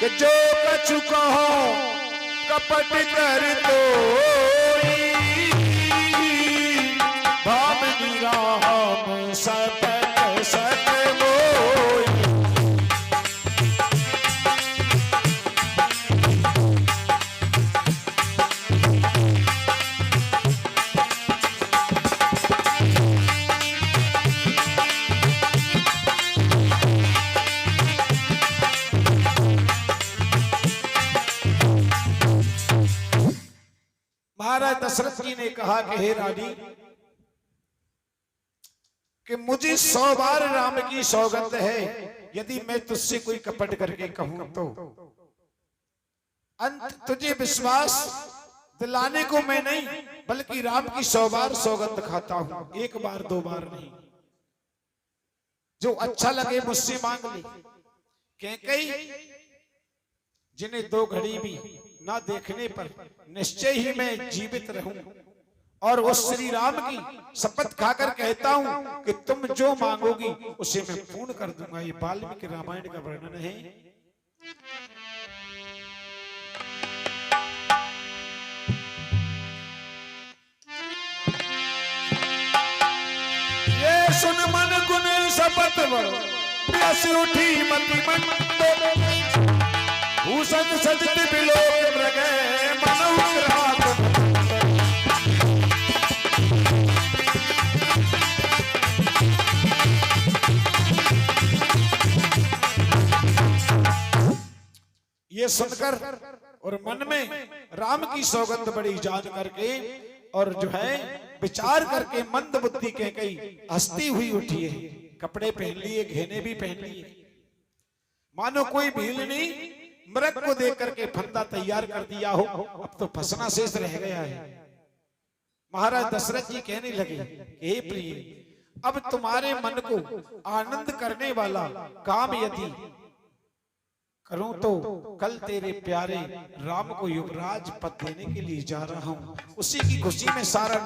Speaker 2: कि जो कछु कहो कपट कर दो, भामिनी राम सपत सत मोई। महाराज दशरथ जी ने कहा कि हे रानी, कि मुझे 100 बार राम की सौगंध है, यदि मैं तुझसे कोई कपट करके कहूं तो अंत तुझे विश्वास दिलाने को मैं नहीं, बल्कि राम की 100 बार सौगंध खाता हूं, 1 बार 2 बार नहीं। जो अच्छा लगे मुझसे मांग ले। कैकेयी जिन्हें 2 घड़ी भी ना देखने पर निश्चय ही मैं जीवित रहूं, और उस श्री राम की शपथ खाकर कहता हूं कि तुम जो मांगोगी उसे मैं पूर्ण कर दूंगा। ये वाल्मीकि रामायण का वर्णन है। ये सुन मन गुण शपथ उठी मति मंद, भूषण सजत बिलोक मृगे मनुग्रहात। ये सुनकर और मन में राम की सौगंध बड़ी जान करके और जो है विचार करके मंद बुद्धि कैकेयी हंसती हुई उठी है। कपड़े पहन लिए, घेने भी पहन लिए, मानो कोई भील नहीं मृग को देख करके फंदा तैयार कर दिया हो, अब तो फंसना शेष रह गया है। महाराज दशरथ जी कहने लगे, हे प्रिय, अब तुम्हारे मन को आनंद करने वाला काम यदि करूं तो कल तेरे प्यारे राम को युवराज पद देने के लिए जा रहा हूं। उसी की खुशी में सारे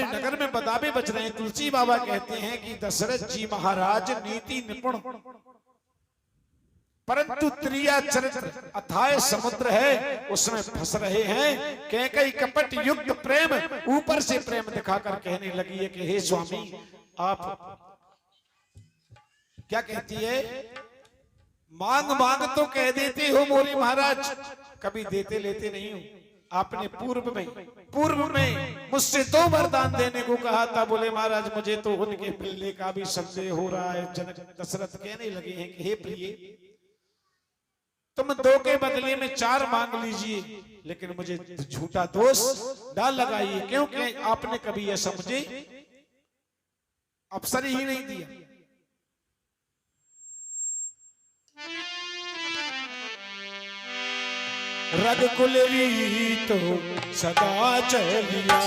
Speaker 2: नगर में बदाबे बज रहे हैं। तुलसी बाबा कहते हैं कि दशरथ जी महाराज नीति निपुण, परंतु त्रिया चरित्र अथाय समुद्र है, उसमें फंस रहे हैं। कैकेयी कपट युक्त प्रेम ऊपर से प्रेम दिखाकर कहने लगी है कि हे स्वामी, आप क्या कहती है? मांग मांग तो कह देते हो मोरे महाराज, कभी देते लेते नहीं हो। आपने पूर्व में मुझसे 2 वरदान देने को कहा था। बोले महाराज मुझे तो उनके पिल्ले का भी संदेह हो रहा है। जनक दशरथ कहने लगे हैं कि हे प्रिय, तुम 2 के बदले में 4 मांग लीजिए, लेकिन मुझे झूठा दोष डाल लगाइए, क्योंकि आपने कभी ऐसा मुझे अवसर ही नहीं दिया। रघुकुल रीत सदा चलिया।